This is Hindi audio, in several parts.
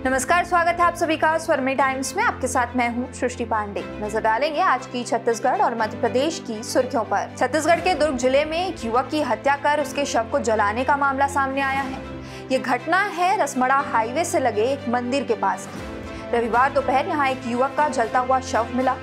नमस्कार, स्वागत है आप सभी का स्वरमे टाइम्स में। आपके साथ मैं हूं सृष्टि पांडे। नजर डालेंगे आज की छत्तीसगढ़ और मध्य प्रदेश की सुर्खियों पर। छत्तीसगढ़ के दुर्ग जिले में एक युवक की हत्या कर उसके शव को जलाने का मामला सामने आया है। ये घटना है रसमड़ा हाईवे से लगे एक मंदिर के पास की। रविवार दोपहर यहाँ एक युवक का जलता हुआ शव मिला।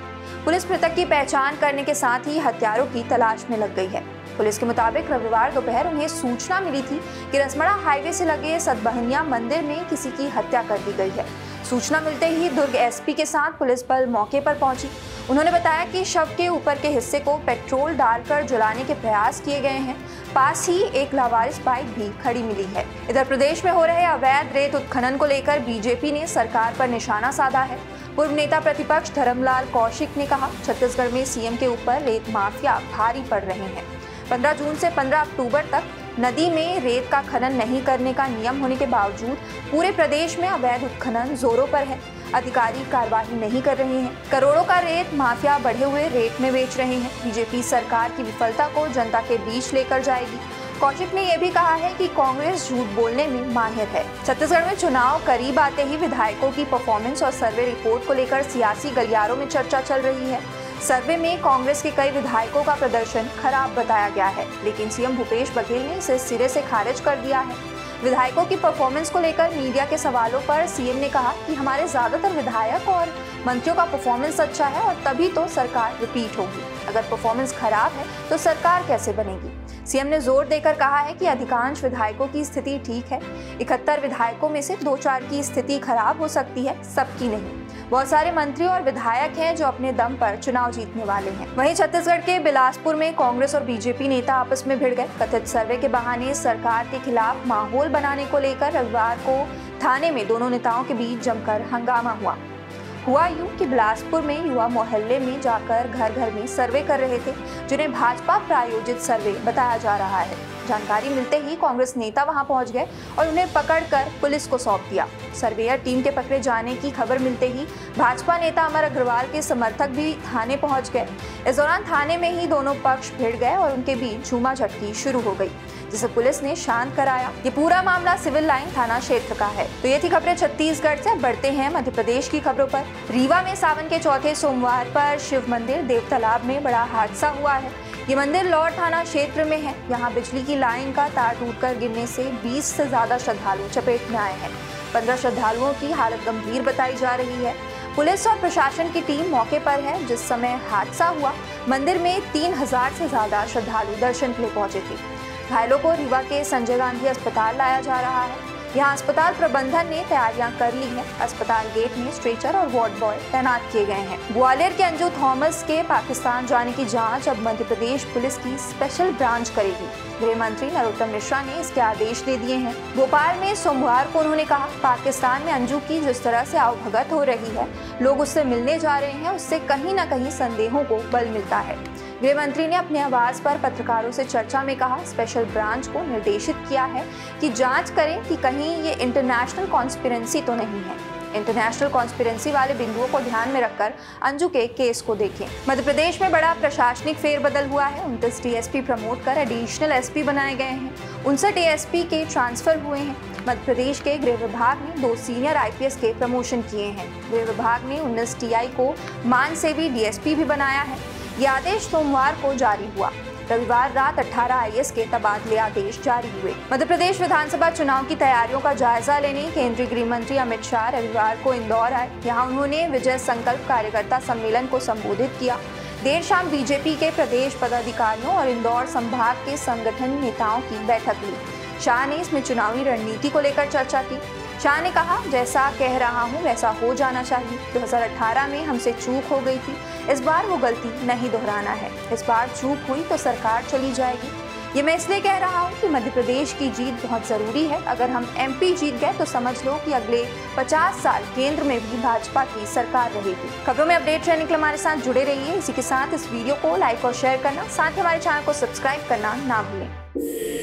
पुलिस मृतक की पहचान करने के साथ ही हत्यारों की तलाश में लग गई है। पुलिस के मुताबिक रविवार दोपहर उन्हें सूचना मिली थी कि रसमड़ा हाईवे से लगे सतबहनिया मंदिर में किसी की हत्या कर दी गई है। सूचना मिलते ही दुर्ग एसपी के साथ पुलिस बल मौके पर पहुंची। उन्होंने बताया कि शव के ऊपर के हिस्से को पेट्रोल डालकर जलाने के प्रयास किए गए हैं। पास ही एक लावारिस बाइक भी खड़ी मिली है। इधर प्रदेश में हो रहे अवैध रेत उत्खनन को लेकर बीजेपी ने सरकार पर निशाना साधा है। पूर्व नेता प्रतिपक्ष धर्मलाल कौशिक ने कहा, छत्तीसगढ़ में सीएम के ऊपर रेत माफिया भारी पड़ रहे हैं। 15 जून से 15 अक्टूबर तक नदी में रेत का खनन नहीं करने का नियम होने के बावजूद पूरे प्रदेश में अवैध उत्खनन जोरों पर है। अधिकारी कार्रवाई नहीं कर रहे हैं। करोड़ों का रेत माफिया बढ़े हुए रेट में बेच रहे हैं। बीजेपी सरकार की विफलता को जनता के बीच लेकर जाएगी। कौशिक ने यह भी कहा है कि कांग्रेस झूठ बोलने में माहिर है। छत्तीसगढ़ में चुनाव करीब आते ही विधायकों की परफॉर्मेंस और सर्वे रिपोर्ट को लेकर सियासी गलियारों में चर्चा चल रही है। सर्वे में कांग्रेस के कई विधायकों का प्रदर्शन खराब बताया गया है, लेकिन सीएम भूपेश बघेल ने इसे सिरे से खारिज कर दिया है। विधायकों की परफॉर्मेंस को लेकर मीडिया के सवालों पर सीएम ने कहा कि हमारे ज्यादातर विधायक और मंत्रियों का परफॉर्मेंस अच्छा है और तभी तो सरकार रिपीट होगी। अगर परफॉर्मेंस खराब है तो सरकार कैसे बनेगी? सीएम ने जोर देकर कहा है कि अधिकांश विधायकों की स्थिति ठीक है। 71 विधायकों में से 2-4 की स्थिति खराब हो सकती है, सबकी नहीं। बहुत सारे मंत्री और विधायक हैं जो अपने दम पर चुनाव जीतने वाले हैं। वहीं छत्तीसगढ़ के बिलासपुर में कांग्रेस और बीजेपी नेता आपस में भिड़ गए। कथित सर्वे के बहाने सरकार के खिलाफ माहौल बनाने को लेकर रविवार को थाने में दोनों नेताओं के बीच जमकर हंगामा हुआ यूं कि बिलासपुर में युवा मोहल्ले में जाकर घर घर में सर्वे कर रहे थे, जिन्हें भाजपा प्रायोजित सर्वे बताया जा रहा है। जानकारी मिलते ही कांग्रेस नेता वहां पहुंच गए और उन्हें पकड़कर पुलिस को सौंप दिया। सर्वेयर टीम के पकड़े जाने की खबर मिलते ही भाजपा नेता अमर अग्रवाल के समर्थक भी थाने पहुंच गए। इस दौरान थाने में ही दोनों पक्ष भिड़ गए और उनके बीच झूमाझटकी शुरू हो गई, जिसे पुलिस ने शांत कराया। ये पूरा मामला सिविल लाइन थाना क्षेत्र का है। तो ये थी खबरें छत्तीसगढ़ से। बढ़ते हैं मध्य प्रदेश की खबरों पर। रीवा में सावन के चौथे सोमवार पर शिव मंदिर देव तालाब में बड़ा हादसा हुआ है। ये मंदिर लौर थाना क्षेत्र में है। यहाँ बिजली की लाइन का तार टूटकर गिरने से 20 से ज्यादा श्रद्धालु चपेट में आए हैं। 15 श्रद्धालुओं की हालत गंभीर बताई जा रही है। पुलिस और प्रशासन की टीम मौके पर है। जिस समय हादसा हुआ, मंदिर में 3000 से ज्यादा श्रद्धालु दर्शन के लिए पहुंचे थे। घायलों को रीवा के संजय गांधी अस्पताल लाया जा रहा है। यहाँ अस्पताल प्रबंधन ने तैयारियां कर ली हैं। अस्पताल गेट में स्ट्रेचर और वार्ड बॉय तैनात किए गए हैं। ग्वालियर के अंजू थॉमस के पाकिस्तान जाने की जांच अब मध्य प्रदेश पुलिस की स्पेशल ब्रांच करेगी। गृह मंत्री नरोत्तम मिश्रा ने इसके आदेश दे दिए हैं। भोपाल में सोमवार को उन्होंने कहा, पाकिस्तान में अंजू की जिस तरह से आवभगत हो रही है, लोग उससे मिलने जा रहे हैं, उससे कहीं न कहीं संदेहों को बल मिलता है। गृह मंत्री ने अपने आवास पर पत्रकारों से चर्चा में कहा, स्पेशल ब्रांच को निर्देशित किया है कि जांच करें कि कहीं ये इंटरनेशनल कॉन्स्पिरेंसी तो नहीं है। इंटरनेशनल कॉन्स्पिरेंसी वाले बिंदुओं को ध्यान में रखकर अंजू के केस को देखें। मध्य प्रदेश में बड़ा प्रशासनिक फेरबदल हुआ है। 29 डीएसपी प्रमोट कर एडिशनल एसपी बनाए गए हैं। 59 एएसपी के ट्रांसफर हुए हैं। मध्य प्रदेश के गृह विभाग ने 2 सीनियर आईपीएस के प्रमोशन किए हैं। गृह विभाग ने 19 टीआई को मानसेवी डीएसपी भी बनाया है। ये आदेश सोमवार को जारी हुआ। रविवार रात 18 आईएएस के तबादले आदेश जारी हुए। मध्य प्रदेश विधानसभा चुनाव की तैयारियों का जायजा लेने केंद्रीय गृह मंत्री अमित शाह रविवार को इंदौर आए। यहाँ उन्होंने विजय संकल्प कार्यकर्ता सम्मेलन को संबोधित किया। देर शाम बीजेपी के प्रदेश पदाधिकारियों और इंदौर संभाग के संगठन नेताओं की बैठक ली। शाह ने इसमें चुनावी रणनीति को लेकर चर्चा की। शाह ने कहा, जैसा कह रहा हूं वैसा हो जाना चाहिए। 2018 में हमसे चूक हो गई थी, इस बार वो गलती नहीं दोहराना है। इस बार चूक हुई तो सरकार चली जाएगी। ये मैं इसलिए कह रहा हूँ कि मध्य प्रदेश की जीत बहुत जरूरी है। अगर हम एमपी जीत गए तो समझ लो कि अगले 50 साल केंद्र में भी भाजपा की सरकार रहेगी। खबरों में अपडेट रहने के लिए हमारे साथ जुड़े रहिए। इसी के साथ इस वीडियो को लाइक और शेयर करना, साथ ही हमारे चैनल को सब्सक्राइब करना ना भूलें।